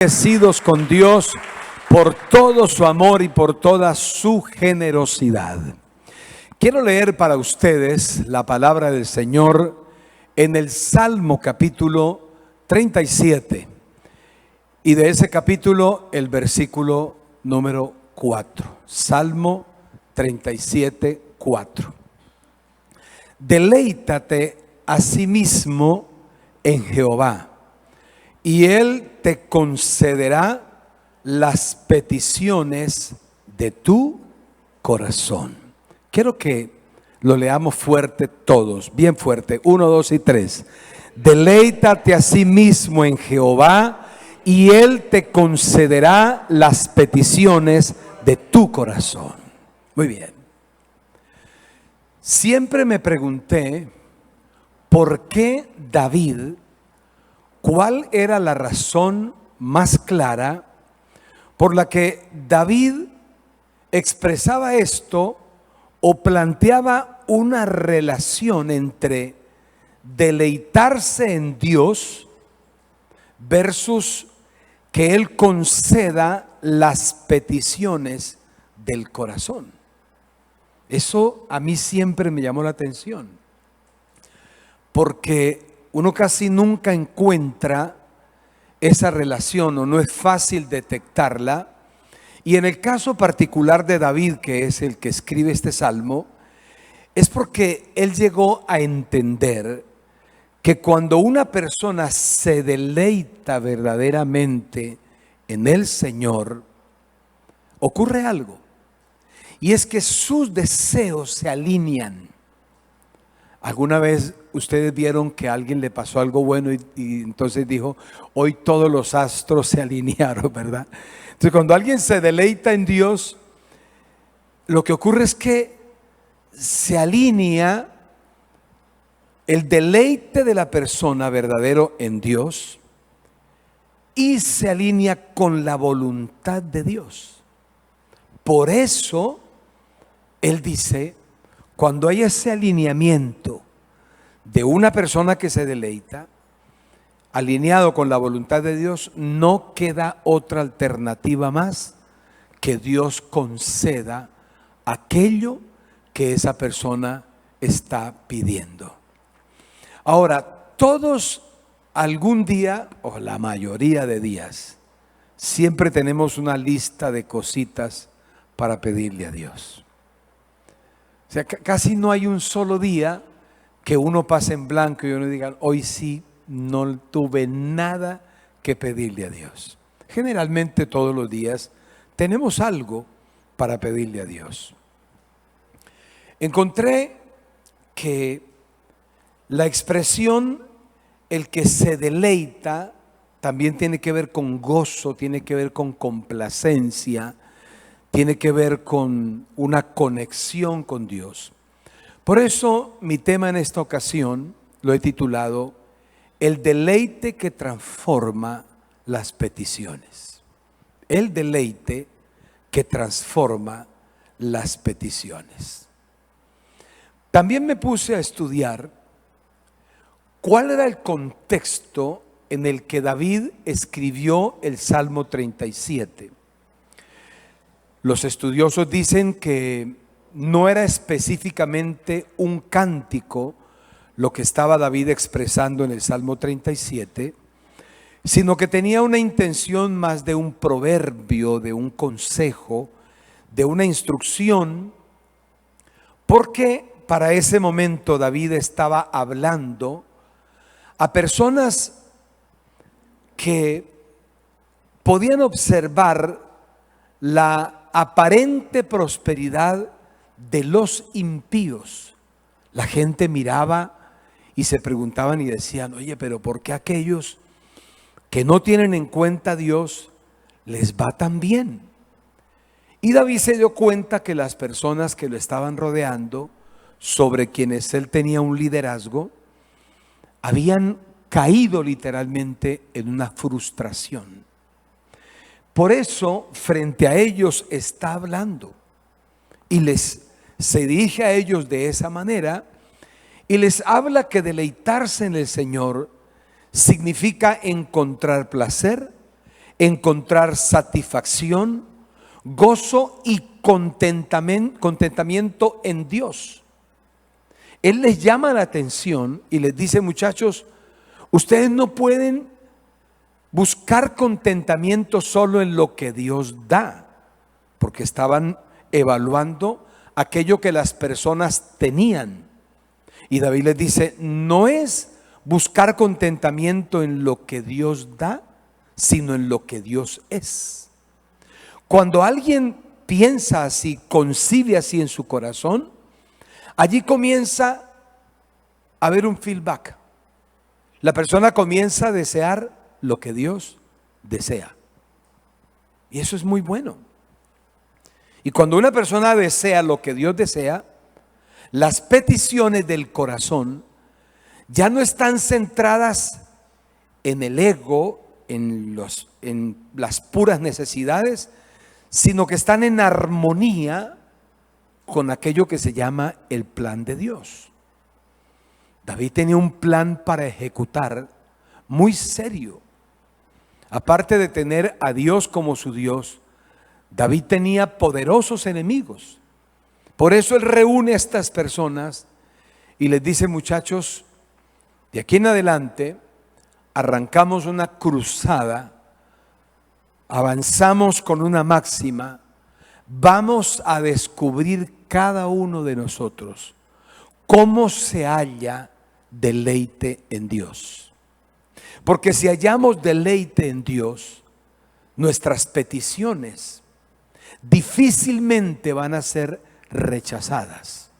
Agradecidos con Dios por todo su amor y por toda su generosidad. Quiero leer para ustedes la palabra del Señor en el Salmo capítulo 37 y de ese capítulo el versículo número 4. Salmo 37, 4. Deleítate asimismo en Jehová, y Él te concederá las peticiones de tu corazón. Quiero que lo leamos fuerte todos, bien fuerte. 1, 2 y 3. Deleítate a sí mismo en Jehová, y Él te concederá las peticiones de tu corazón. Muy bien. Siempre me pregunté por qué David, ¿cuál era la razón más clara por la que David expresaba esto o planteaba una relación entre deleitarse en Dios versus que Él conceda las peticiones del corazón? Eso a mí siempre me llamó la atención, porque uno casi nunca encuentra esa relación o no es fácil detectarla. Y en el caso particular de David, que es el que escribe este salmo, es porque él llegó a entender que cuando una persona se deleita verdaderamente en el Señor, ocurre algo. Y es que sus deseos se alinean. ¿Alguna vez ustedes vieron que a alguien le pasó algo bueno y entonces dijo, hoy todos los astros se alinearon, ¿verdad? Entonces cuando alguien se deleita en Dios, lo que ocurre es que se alinea el deleite de la persona verdadero en Dios y se alinea con la voluntad de Dios. Por eso él dice, cuando hay ese alineamiento de una persona que se deleita, alineado con la voluntad de Dios, no queda otra alternativa más que Dios conceda aquello que esa persona está pidiendo. Ahora, todos algún día, o la mayoría de días, siempre tenemos una lista de cositas para pedirle a Dios. O sea, casi no hay un solo día que uno pase en blanco y uno diga, hoy sí no tuve nada que pedirle a Dios. Generalmente todos los días tenemos algo para pedirle a Dios. Encontré que la expresión el que se deleita también tiene que ver con gozo, tiene que ver con complacencia, tiene que ver con una conexión con Dios. Por eso mi tema en esta ocasión lo he titulado El deleite que transforma las peticiones. El deleite que transforma las peticiones. También me puse a estudiar cuál era el contexto en el que David escribió el Salmo 37. Los estudiosos dicen que no era específicamente un cántico lo que estaba David expresando en el Salmo 37, sino que tenía una intención más de un proverbio, de un consejo, de una instrucción, porque para ese momento David estaba hablando a personas que podían observar la aparente prosperidad de los impíos. La gente miraba y se preguntaban y decían, oye, pero ¿por qué aquellos que no tienen en cuenta a Dios les va tan bien? Y David se dio cuenta que las personas que lo estaban rodeando, sobre quienes él tenía un liderazgo, habían caído literalmente en una frustración. Por eso, frente a ellos está hablando y se dirige a ellos de esa manera y les habla que deleitarse en el Señor significa encontrar placer, encontrar satisfacción, gozo y contentamiento en Dios. Él les llama la atención y les dice: muchachos, ustedes no pueden buscar contentamiento solo en lo que Dios da, porque estaban evaluando aquello que las personas tenían. Y David les dice: no es buscar contentamiento en lo que Dios da, sino en lo que Dios es. Cuando alguien piensa así, concibe así en su corazón, allí comienza a haber un feedback. La persona comienza a desear lo que Dios desea. Y eso es muy bueno. Y cuando una persona desea lo que Dios desea, las peticiones del corazón ya no están centradas en el ego, en las puras necesidades, sino que están en armonía con aquello que se llama el plan de Dios. David tenía un plan para ejecutar muy serio. Aparte de tener a Dios como su Dios, David tenía poderosos enemigos. Por eso él reúne a estas personas y les dice: muchachos, de aquí en adelante arrancamos una cruzada, avanzamos con una máxima, vamos a descubrir cada uno de nosotros cómo se halla deleite en Dios. Porque si hallamos deleite en Dios, nuestras peticiones difícilmente van a ser rechazadas.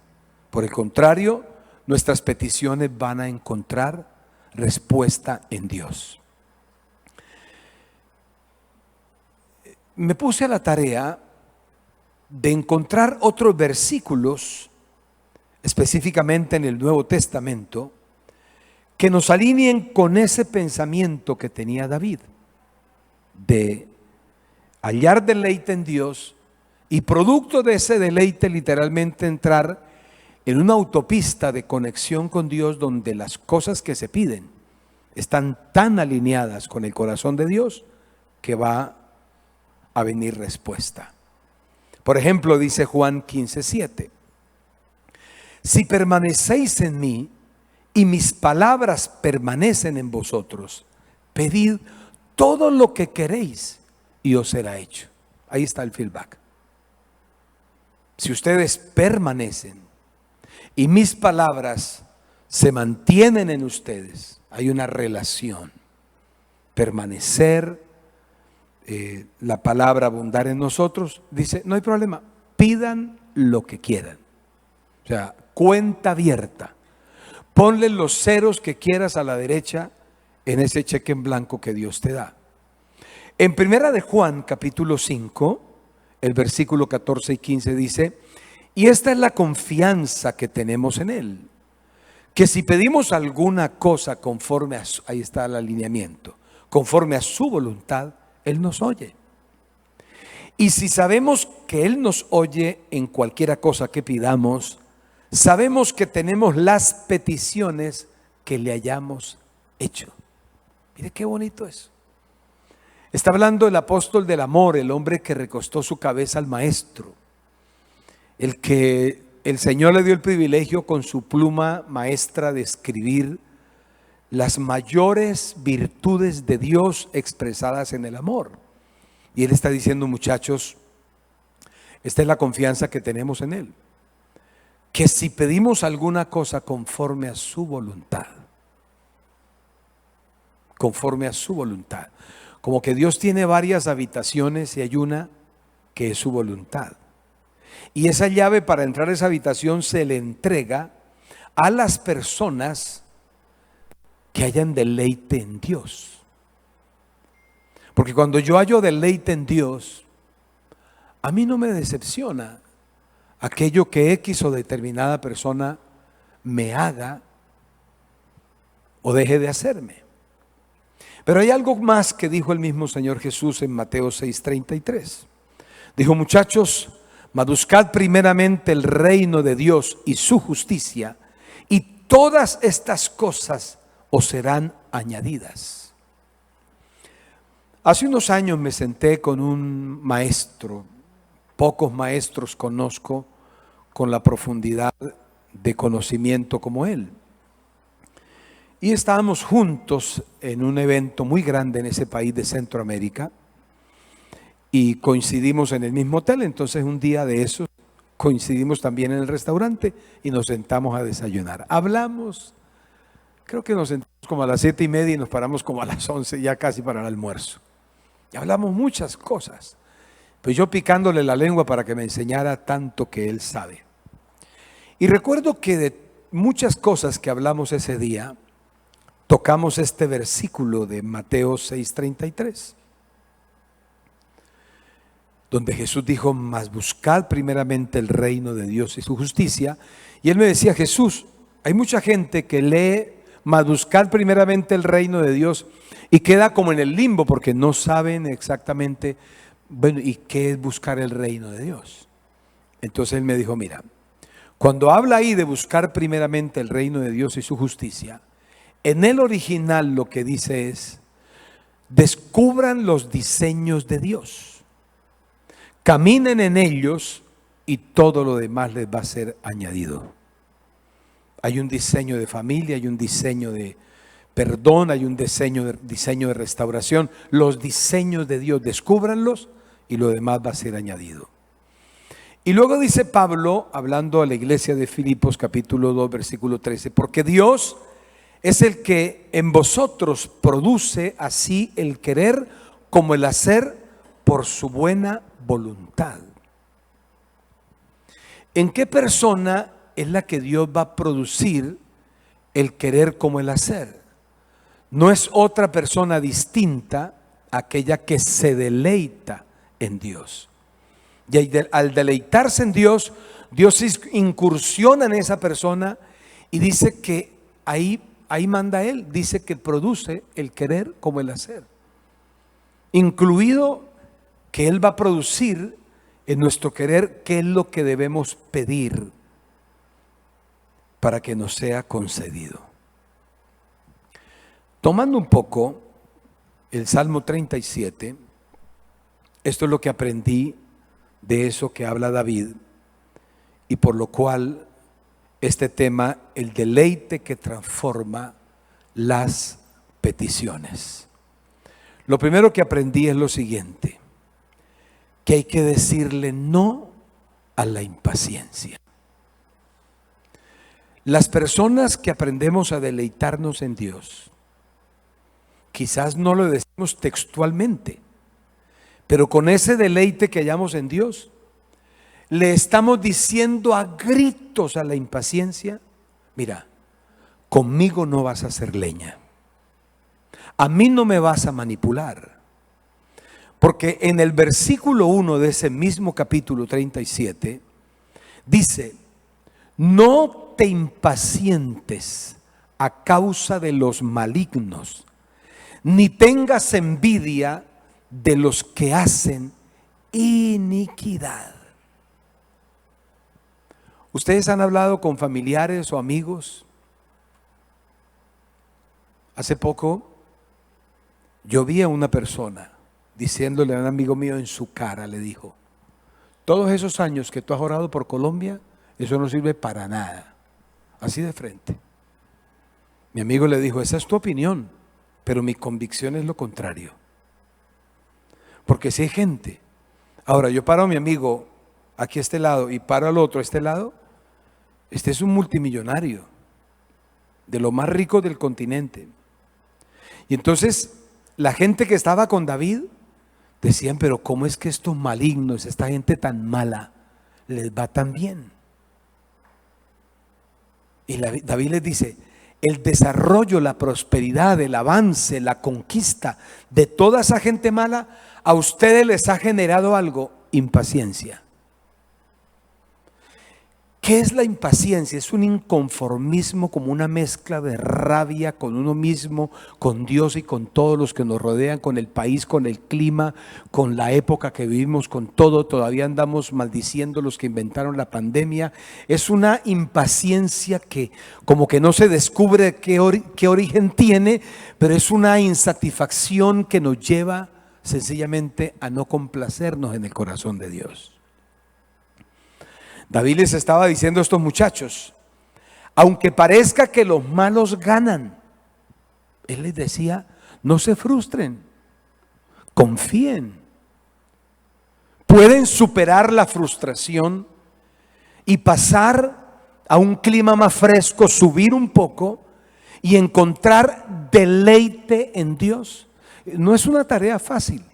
Por el contrario, nuestras peticiones van a encontrar respuesta en Dios. Me puse a la tarea de encontrar otros versículos, específicamente en el Nuevo Testamento, que nos alineen con ese pensamiento que tenía David, de hallar deleite en Dios y producto de ese deleite literalmente entrar en una autopista de conexión con Dios, donde las cosas que se piden están tan alineadas con el corazón de Dios que va a venir respuesta. Por ejemplo, dice Juan 15:7: si permanecéis en mí y mis palabras permanecen en vosotros, pedid todo lo que queréis y os será hecho. Ahí está el feedback. Si ustedes permanecen y mis palabras se mantienen en ustedes, hay una relación. Permanecer, la palabra abundar en nosotros, dice: no hay problema, pidan lo que quieran. O sea, cuenta abierta. Ponle los ceros que quieras a la derecha en ese cheque en blanco que Dios te da. En primera de Juan, capítulo 5, el versículo 14 y 15 dice: y esta es la confianza que tenemos en Él, que si pedimos alguna cosa conforme a su, ahí está el alineamiento, conforme a su voluntad, Él nos oye. Y si sabemos que Él nos oye en cualquiera cosa que pidamos, sabemos que tenemos las peticiones que le hayamos hecho. Mire qué bonito es. Está hablando el apóstol del amor, el hombre que recostó su cabeza al maestro, el que el Señor le dio el privilegio con su pluma maestra de escribir las mayores virtudes de Dios expresadas en el amor. Y Él está diciendo: muchachos, esta es la confianza que tenemos en Él, que si pedimos alguna cosa conforme a su voluntad, conforme a su voluntad, como que Dios tiene varias habitaciones y hay una que es su voluntad. Y esa llave para entrar a esa habitación se le entrega a las personas que hayan deleite en Dios. Porque cuando yo hallo deleite en Dios, a mí no me decepciona aquello que X o determinada persona me haga o deje de hacerme. Pero hay algo más que dijo el mismo Señor Jesús en Mateo 6:33. Dijo: muchachos, mas buscad primeramente el reino de Dios y su justicia, y todas estas cosas os serán añadidas. Hace unos años me senté con un maestro, pocos maestros conozco con la profundidad de conocimiento como él. Y estábamos juntos en un evento muy grande en ese país de Centroamérica y coincidimos en el mismo hotel. Entonces un día de esos coincidimos también en el restaurante y nos sentamos a desayunar. Hablamos, creo que nos sentamos como a las 7:30 y nos paramos como a las 11, ya casi para el almuerzo. Y hablamos muchas cosas, pues yo picándole la lengua para que me enseñara tanto que él sabe. Y recuerdo que de muchas cosas que hablamos ese día, tocamos este versículo de Mateo 6:33, donde Jesús dijo: mas buscad primeramente el reino de Dios y su justicia. Y él me decía: Jesús, hay mucha gente que lee mas buscad primeramente el reino de Dios y queda como en el limbo porque no saben exactamente, bueno, ¿y qué es buscar el reino de Dios? Entonces él me dijo: mira, cuando habla ahí de buscar primeramente el reino de Dios y su justicia, en el original lo que dice es: descubran los diseños de Dios, caminen en ellos y todo lo demás les va a ser añadido. Hay un diseño de familia, hay un diseño de perdón, hay un diseño de restauración. Los diseños de Dios, descúbranlos y lo demás va a ser añadido. Y luego dice Pablo, hablando a la iglesia de Filipos, capítulo 2, versículo 13, porque Dios es el que en vosotros produce así el querer como el hacer por su buena voluntad. ¿En qué persona es la que Dios va a producir el querer como el hacer? No es otra persona distinta a aquella que se deleita en Dios. Y al deleitarse en Dios, Dios incursiona en esa persona y dice que ahí manda Él, dice que produce el querer como el hacer. Incluido que Él va a producir en nuestro querer qué es lo que debemos pedir para que nos sea concedido. Tomando un poco el Salmo 37, esto es lo que aprendí de eso que habla David, y por lo cual este tema, el deleite que transforma las peticiones. Lo primero que aprendí es lo siguiente, que hay que decirle no a la impaciencia. Las personas que aprendemos a deleitarnos en Dios, quizás no lo decimos textualmente, pero con ese deleite que hallamos en Dios, le estamos diciendo a gritos a la impaciencia: mira, conmigo no vas a hacer leña, a mí no me vas a manipular. Porque en el versículo 1 de ese mismo capítulo 37 dice: no te impacientes a causa de los malignos, ni tengas envidia de los que hacen iniquidad. ¿Ustedes han hablado con familiares o amigos? Hace poco yo vi a una persona diciéndole a un amigo mío en su cara, le dijo: todos esos años que tú has orado por Colombia, eso no sirve para nada. Así de frente. Mi amigo le dijo: esa es tu opinión, pero mi convicción es lo contrario. Porque si hay gente, ahora yo paro a mi amigo aquí a este lado y paro al otro a este lado, este es un multimillonario, de lo más rico del continente. Y entonces la gente que estaba con David decían: pero ¿cómo es que estos malignos, esta gente tan mala, les va tan bien? Y David les dice: el desarrollo, la prosperidad, el avance, la conquista de toda esa gente mala, a ustedes les ha generado algo: impaciencia. ¿Qué es la impaciencia? Es un inconformismo, como una mezcla de rabia con uno mismo, con Dios y con todos los que nos rodean, con el país, con el clima, con la época que vivimos, con todo. Todavía andamos maldiciendo los que inventaron la pandemia. Es una impaciencia que como que no se descubre qué origen tiene, pero es una insatisfacción que nos lleva sencillamente a no complacernos en el corazón de Dios. David les estaba diciendo a estos muchachos, aunque parezca que los malos ganan, él les decía, no se frustren, confíen. Pueden superar la frustración y pasar a un clima más fresco, subir un poco y encontrar deleite en Dios. No es una tarea fácil,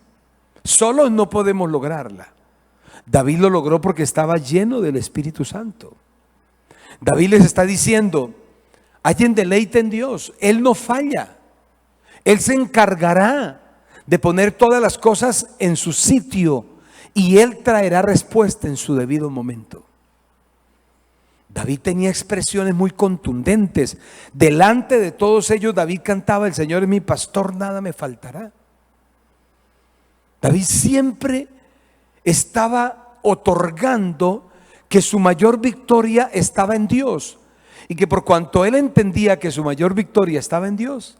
solos no podemos lograrla. David lo logró porque estaba lleno del Espíritu Santo. David les está diciendo, hallen deleite en Dios, Él no falla, Él se encargará de poner todas las cosas en su sitio y Él traerá respuesta en su debido momento. David tenía expresiones muy contundentes. Delante de todos ellos David cantaba, el Señor es mi pastor, nada me faltará. David siempre estaba otorgando que su mayor victoria estaba en Dios y que por cuanto él entendía que su mayor victoria estaba en Dios,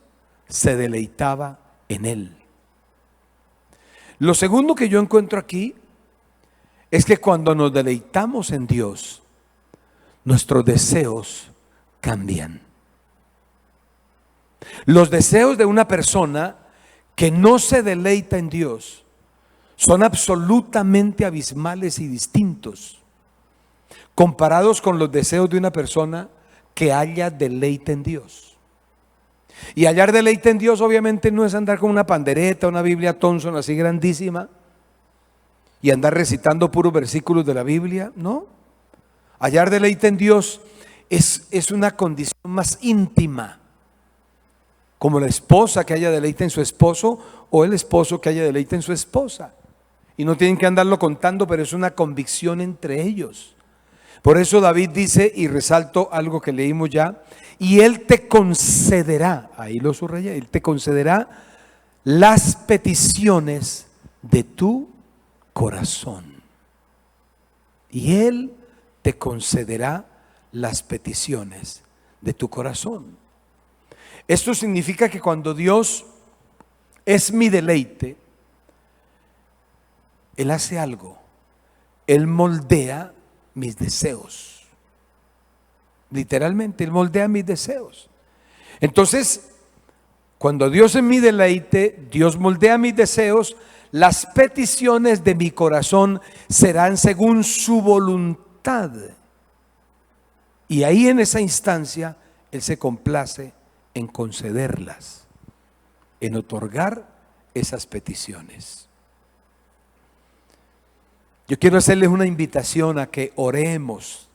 se deleitaba en Él. Lo segundo que yo encuentro aquí es que cuando nos deleitamos en Dios, nuestros deseos cambian. Los deseos de una persona que no se deleita en Dios son absolutamente abismales y distintos comparados con los deseos de una persona que haya deleite en Dios. Y hallar deleite en Dios obviamente no es andar con una pandereta, una Biblia Thompson así grandísima y andar recitando puros versículos de la Biblia, no. Hallar deleite en Dios es una condición más íntima, como la esposa que haya deleite en su esposo o el esposo que haya deleite en su esposa. Y no tienen que andarlo contando, pero es una convicción entre ellos. Por eso David dice, y resalto algo que leímos ya, y Él te concederá, ahí lo subrayé, Él te concederá las peticiones de tu corazón. Y Él te concederá las peticiones de tu corazón. Esto significa que cuando Dios es mi deleite, Él hace algo, Él moldea mis deseos. Literalmente, Él moldea mis deseos. Entonces, cuando Dios es mi deleite, Dios moldea mis deseos, las peticiones de mi corazón serán según su voluntad. Y ahí en esa instancia, Él se complace en concederlas, en otorgar esas peticiones. Yo quiero hacerles una invitación a que oremos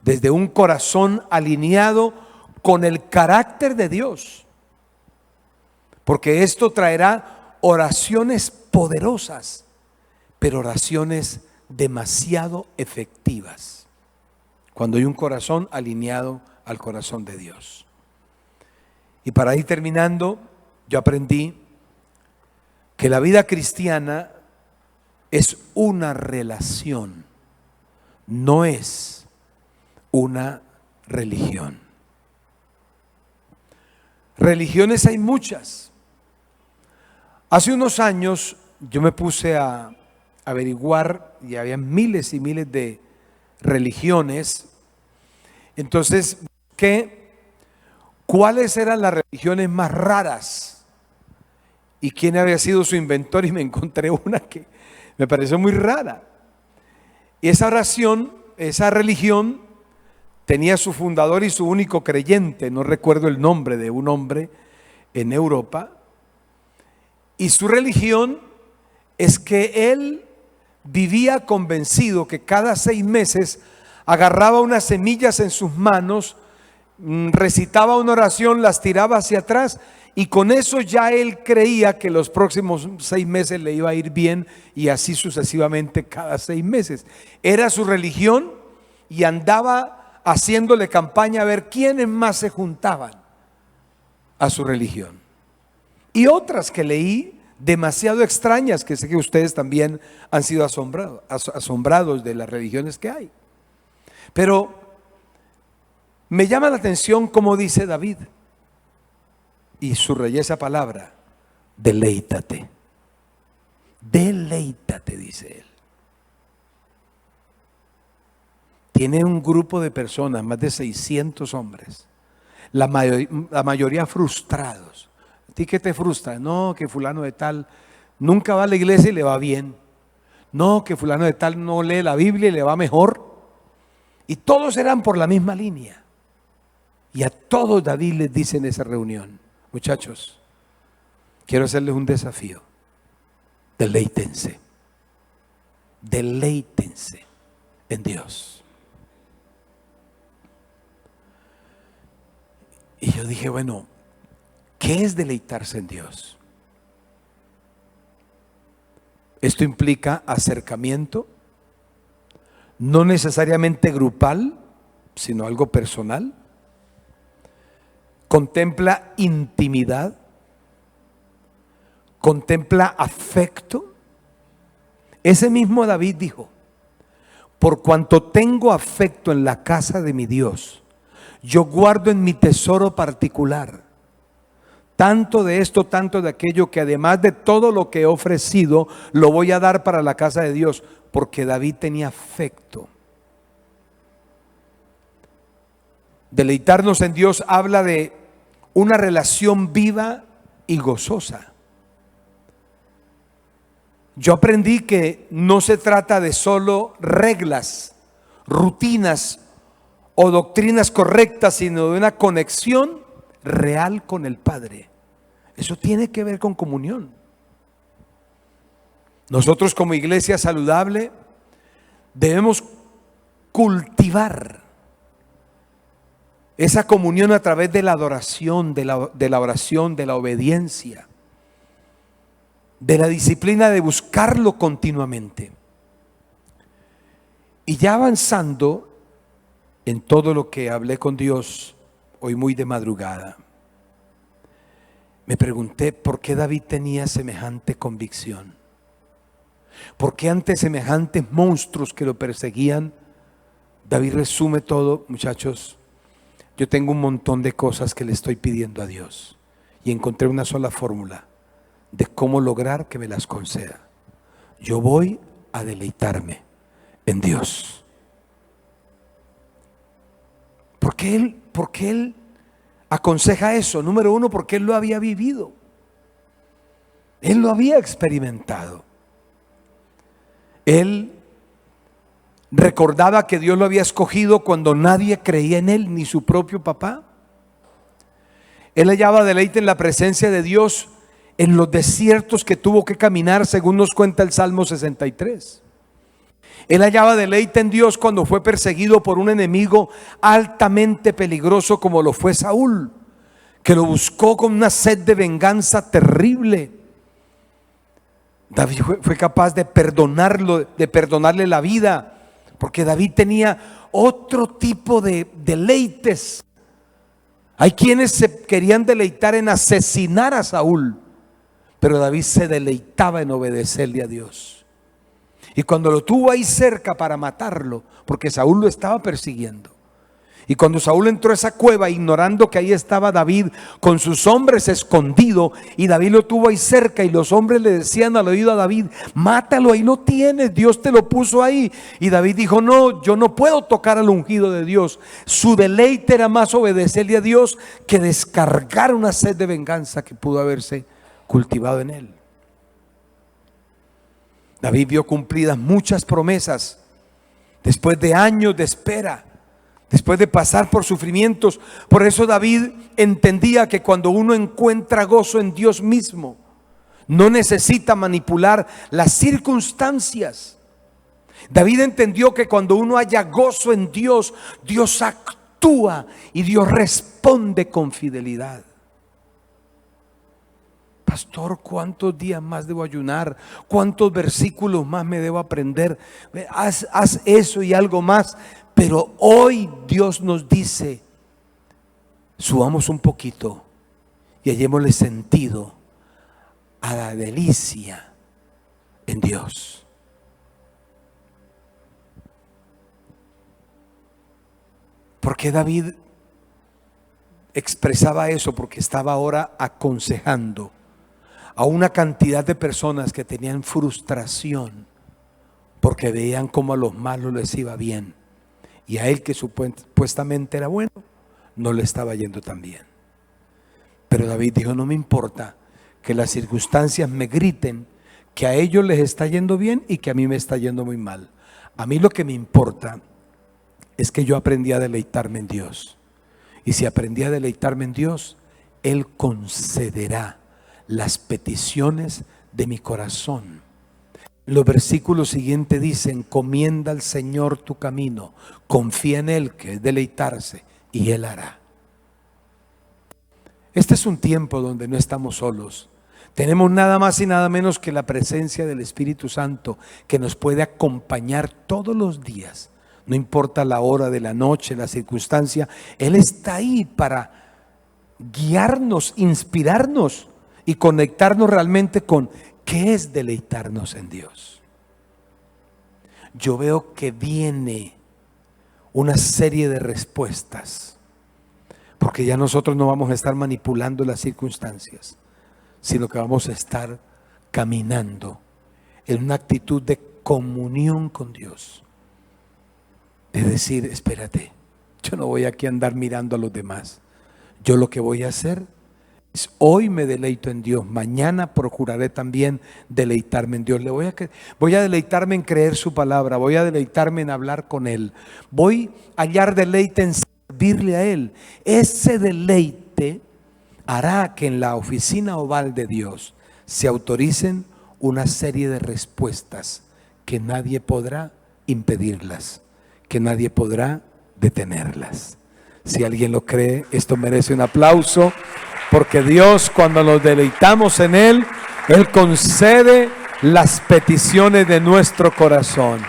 desde un corazón alineado con el carácter de Dios, porque esto traerá oraciones poderosas, pero oraciones demasiado efectivas, cuando hay un corazón alineado al corazón de Dios. Y para ir terminando, yo aprendí que la vida cristiana es una relación, no es una religión. Religiones hay muchas. Hace unos años yo me puse a averiguar y había miles y miles de religiones. Entonces busqué cuáles eran las religiones más raras y quién había sido su inventor, y me encontré una que me pareció muy rara. Y esa religión tenía su fundador y su único creyente, no recuerdo el nombre de un hombre en Europa, y su religión es que él vivía convencido que cada 6 meses agarraba unas semillas en sus manos, recitaba una oración, las tiraba hacia atrás y con eso ya él creía que los próximos 6 meses le iba a ir bien, y así sucesivamente cada 6 meses. Era su religión y andaba haciéndole campaña a ver quiénes más se juntaban a su religión. Y otras que leí demasiado extrañas, que sé que ustedes también han sido asombrados de las religiones que hay. Pero me llama la atención como dice David, y subrayé esa palabra, deleítate. Deleítate, dice él. Tiene un grupo de personas, más de 600 hombres, la mayoría frustrados. ¿A ti qué te frustra? No, que fulano de tal nunca va a la iglesia y le va bien. No, que fulano de tal no lee la Biblia y le va mejor. Y todos eran por la misma línea. Y a todos David les dice en esa reunión: muchachos, quiero hacerles un desafío. Deleítense. Deleítense en Dios. Y yo dije, bueno, ¿qué es deleitarse en Dios? Esto implica acercamiento, no necesariamente grupal, sino algo personal. Contempla intimidad, contempla afecto. Ese mismo David dijo: por cuanto tengo afecto en la casa de mi Dios, yo guardo en mi tesoro particular tanto de esto, tanto de aquello, que además de todo lo que he ofrecido, lo voy a dar para la casa de Dios. Porque David tenía afecto. Deleitarnos en Dios habla de una relación viva y gozosa. Yo aprendí que no se trata de solo reglas, rutinas o doctrinas correctas, sino de una conexión real con el Padre. Eso tiene que ver con comunión. Nosotros como iglesia saludable debemos cultivar esa comunión a través de la adoración, de la oración, de la obediencia, de la disciplina de buscarlo continuamente. Y ya avanzando en todo lo que hablé con Dios hoy muy de madrugada, me pregunté por qué David tenía semejante convicción. ¿Por qué ante semejantes monstruos que lo perseguían, David resume todo? Muchachos, yo tengo un montón de cosas que le estoy pidiendo a Dios y encontré una sola fórmula de cómo lograr que me las conceda. Yo voy a deleitarme en Dios. ¿Por qué él aconseja eso? Número uno, porque él lo había vivido. Él lo había experimentado. Él recordaba que Dios lo había escogido cuando nadie creía en él, ni su propio papá. Él hallaba deleite en la presencia de Dios en los desiertos que tuvo que caminar, según nos cuenta el Salmo 63. Él hallaba deleite en Dios cuando fue perseguido por un enemigo altamente peligroso como lo fue Saúl, que lo buscó con una sed de venganza terrible. David fue capaz de perdonarlo, de perdonarle la vida, porque David tenía otro tipo de deleites. Hay quienes se querían deleitar en asesinar a Saúl, pero David se deleitaba en obedecerle a Dios. Y cuando lo tuvo ahí cerca para matarlo, porque Saúl lo estaba persiguiendo, y cuando Saúl entró a esa cueva ignorando que ahí estaba David con sus hombres escondido, y David lo tuvo ahí cerca, y los hombres le decían al oído a David: mátalo, ahí lo tienes, Dios te lo puso ahí. Y David dijo: no, yo no puedo tocar al ungido de Dios. Su deleite era más obedecerle a Dios que descargar una sed de venganza que pudo haberse cultivado en él. David vio cumplidas muchas promesas después de años de espera, después de pasar por sufrimientos. Por eso David entendía que cuando uno encuentra gozo en Dios mismo, no necesita manipular las circunstancias. David entendió que cuando uno haya gozo en Dios, Dios actúa y Dios responde con fidelidad. Pastor, ¿cuántos días más debo ayunar? ¿Cuántos versículos más me debo aprender? Haz eso y algo más. Pero hoy Dios nos dice: subamos un poquito y hallémosle sentido a la delicia en Dios. ¿Por qué David expresaba eso? Porque estaba ahora aconsejando a una cantidad de personas que tenían frustración porque veían cómo a los malos les iba bien y a él, que supuestamente era bueno, no le estaba yendo tan bien. Pero David dijo: no me importa que las circunstancias me griten que a ellos les está yendo bien y que a mí me está yendo muy mal. A mí lo que me importa es que yo aprendí a deleitarme en Dios. Y si aprendí a deleitarme en Dios, Él concederá las peticiones de mi corazón. Los versículos siguientes dicen: encomienda al Señor tu camino, confía en Él, que es deleitarse, y Él hará. Este es un tiempo donde no estamos solos. Tenemos nada más y nada menos que la presencia del Espíritu Santo, que nos puede acompañar todos los días. No importa la hora de la noche, la circunstancia, Él está ahí para guiarnos, inspirarnos y conectarnos realmente con qué es deleitarnos en Dios. Yo veo que viene una serie de respuestas, porque ya nosotros no vamos a estar manipulando las circunstancias, sino que vamos a estar caminando en una actitud de comunión con Dios. De decir: espérate, yo no voy aquí a andar mirando a los demás. Yo lo que voy a hacer es: hoy me deleito en Dios, mañana procuraré también deleitarme en Dios. Voy a deleitarme en creer su palabra, voy a deleitarme en hablar con Él, voy a hallar deleite en servirle a Él. Ese deleite hará que en la oficina oval de Dios se autoricen una serie de respuestas que nadie podrá impedirlas, que nadie podrá detenerlas. Si alguien lo cree, esto merece un aplauso, porque Dios, cuando nos deleitamos en Él, Él concede las peticiones de nuestro corazón.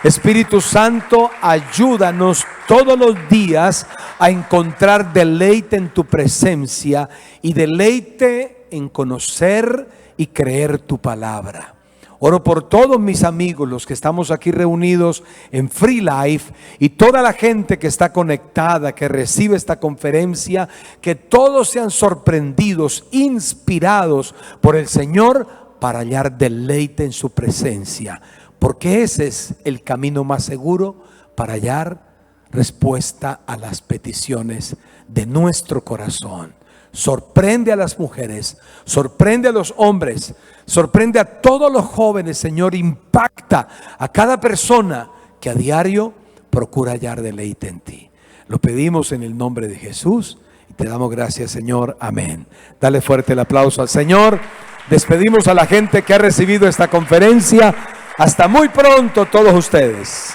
Espíritu Santo, ayúdanos todos los días a encontrar deleite en tu presencia y deleite en conocer y creer tu palabra. Oro por todos mis amigos, los que estamos aquí reunidos en Free Life, y toda la gente que está conectada, que recibe esta conferencia, que todos sean sorprendidos, inspirados por el Señor para hallar deleite en su presencia, porque ese es el camino más seguro para hallar respuesta a las peticiones de nuestro corazón. Sorprende a las mujeres, sorprende a los hombres, sorprende a todos los jóvenes, Señor. Impacta a cada persona que a diario procura hallar deleite en ti. Lo pedimos en el nombre de Jesús y te damos gracias, Señor. Amén. Dale fuerte el aplauso al Señor. Despedimos a la gente que ha recibido esta conferencia. Hasta muy pronto todos ustedes.